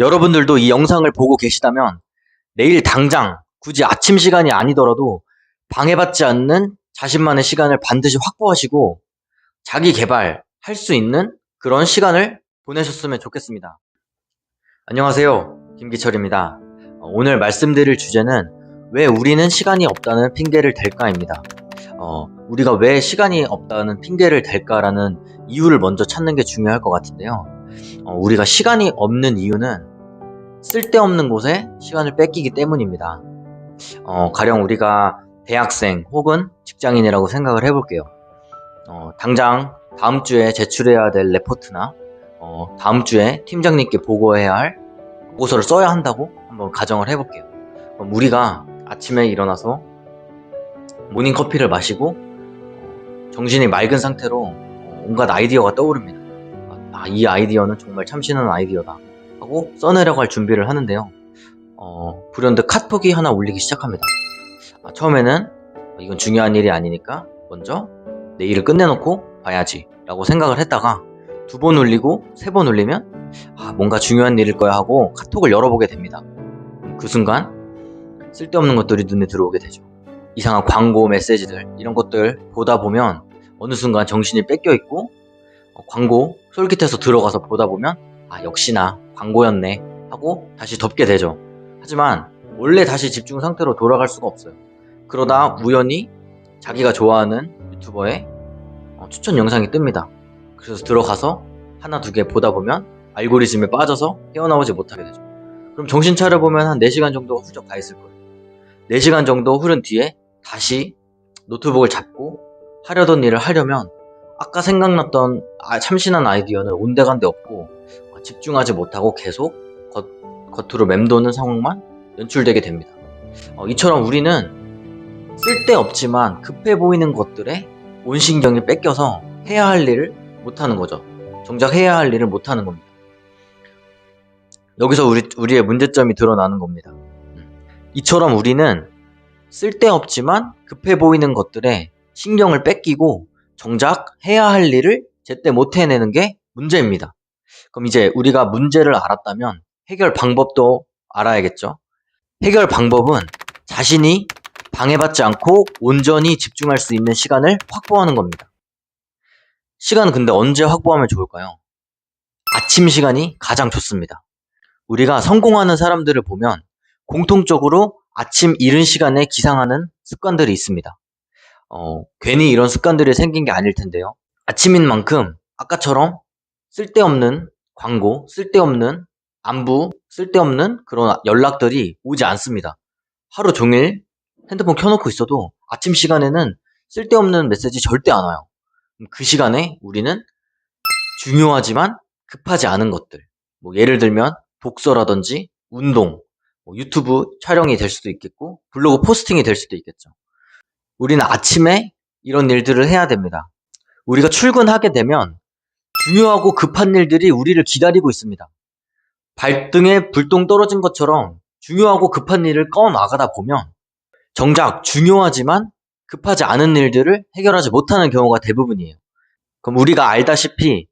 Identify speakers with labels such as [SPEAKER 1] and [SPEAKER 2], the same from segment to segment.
[SPEAKER 1] 여러분들도 이 영상을 보고 계시다면 내일 당장 굳이 아침 시간이 아니더라도 방해받지 않는 자신만의 시간을 반드시 확보하시고 자기 개발할 수 있는 그런 시간을 보내셨으면 좋겠습니다. 안녕하세요. 김기철입니다. 오늘 말씀드릴 주제는 왜 우리는 시간이 없다는 핑계를 댈까입니다. 우리가 왜 시간이 없다는 핑계를 댈까라는 이유를 먼저 찾는 게 중요할 것 같은데요. 우리가 시간이 없는 이유는 쓸데없는 곳에 시간을 뺏기기 때문입니다. 가령 우리가 대학생 혹은 직장인이라고 생각을 해볼게요. 당장 다음 주에 제출해야 될 레포트나 다음 주에 팀장님께 보고해야 할 보고서를 써야 한다고 한번 가정을 해볼게요. 그럼 우리가 아침에 일어나서 모닝커피를 마시고 정신이 맑은 상태로 온갖 아이디어가 떠오릅니다. 이 아이디어는 정말 참신한 아이디어다 하고 써내려갈 준비를 하는데요. 불현듯 카톡이 하나 울리기 시작합니다. 처음에는 이건 중요한 일이 아니니까 먼저 내일을 끝내놓고 봐야지 라고 생각을 했다가 2번 울리고 3번 울리면 뭔가 중요한 일일 거야 하고 카톡을 열어보게 됩니다. 그 순간 쓸데없는 것들이 눈에 들어오게 되죠. 이상한 광고 메시지들 이런 것들 보다 보면 어느 순간 정신이 뺏겨 있고 광고 솔깃해서 들어가서 보다 보면 역시나 광고였네 하고 다시 덮게 되죠. 하지만 원래 다시 집중 상태로 돌아갈 수가 없어요. 그러다 우연히 자기가 좋아하는 유튜버의 추천 영상이 뜹니다. 그래서 들어가서 하나 두 개 보다 보면 알고리즘에 빠져서 헤어나오지 못하게 되죠. 그럼 정신 차려보면 한 4시간 정도가 훌쩍 다 있을 거예요. 4시간 정도 흐른 뒤에 다시 노트북을 잡고 하려던 일을 하려면 아까 생각났던 참신한 아이디어는 온데간데 없고 집중하지 못하고 계속 겉으로 맴도는 상황만 연출되게 됩니다. 이처럼 우리는 쓸데없지만 급해 보이는 것들에 온 신경이 뺏겨서 해야 할 일을 못하는 거죠. 정작 해야 할 일을 못하는 겁니다. 여기서 우리의 문제점이 드러나는 겁니다. 이처럼 우리는 쓸데없지만 급해 보이는 것들에 신경을 뺏기고 정작 해야 할 일을 제때 못 해내는 게 문제입니다. 그럼 이제 우리가 문제를 알았다면 해결 방법도 알아야겠죠. 해결 방법은 자신이 방해받지 않고 온전히 집중할 수 있는 시간을 확보하는 겁니다. 시간은 근데 언제 확보하면 좋을까요? 아침 시간이 가장 좋습니다. 우리가 성공하는 사람들을 보면 공통적으로 아침 이른 시간에 기상하는 습관들이 있습니다. 괜히 이런 습관들이 생긴 게 아닐 텐데요. 아침인 만큼 아까처럼 쓸데없는 광고, 쓸데없는 안부, 쓸데없는 그런 연락들이 오지 않습니다. 하루 종일 핸드폰 켜놓고 있어도 아침 시간에는 쓸데없는 메시지 절대 안 와요. 그 시간에 우리는 중요하지만 급하지 않은 것들, 예를 들면 독서라든지 운동, 유튜브 촬영이 될 수도 있겠고 블로그 포스팅이 될 수도 있겠죠. 우리는 아침에 이런 일들을 해야 됩니다. 우리가 출근하게 되면 중요하고 급한 일들이 우리를 기다리고 있습니다. 발등에 불똥 떨어진 것처럼 중요하고 급한 일을 꺼나가다 보면 정작 중요하지만 급하지 않은 일들을 해결하지 못하는 경우가 대부분이에요. 그럼 우리가 알다시피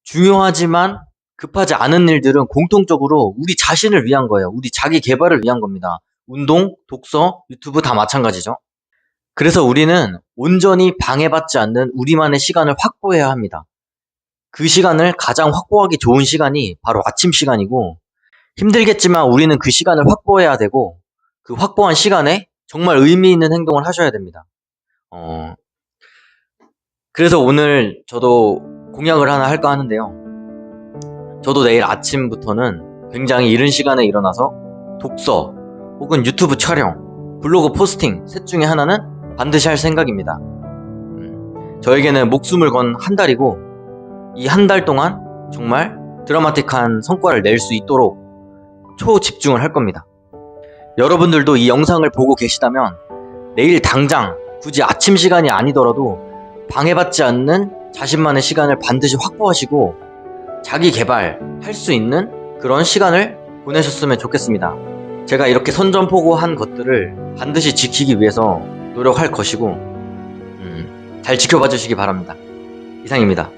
[SPEAKER 1] 중요하지만 급하지 않은 일들은 공통적으로 우리 자신을 위한 거예요. 우리 자기 개발을 위한 겁니다. 운동, 독서, 유튜브 다 마찬가지죠. 그래서 우리는 온전히 방해받지 않는 우리만의 시간을 확보해야 합니다. 그 시간을 가장 확보하기 좋은 시간이 바로 아침 시간이고 힘들겠지만 우리는 그 시간을 확보해야 되고 그 확보한 시간에 정말 의미 있는 행동을 하셔야 됩니다. 그래서 오늘 저도 공약을 하나 할까 하는데요. 저도 내일 아침부터는 굉장히 이른 시간에 일어나서 독서 혹은 유튜브 촬영, 블로그 포스팅 셋 중에 하나는 반드시 할 생각입니다. 저에게는 목숨을 건 한 달이고 이 한 달 동안 정말 드라마틱한 성과를 낼 수 있도록 초집중을 할 겁니다. 여러분들도 이 영상을 보고 계시다면 내일 당장 굳이 아침 시간이 아니더라도 방해받지 않는 자신만의 시간을 반드시 확보하시고 자기 개발할 수 있는 그런 시간을 보내셨으면 좋겠습니다. 제가 이렇게 선전포고한 것들을 반드시 지키기 위해서 노력할 것이고 잘 지켜봐 주시기 바랍니다. 이상입니다.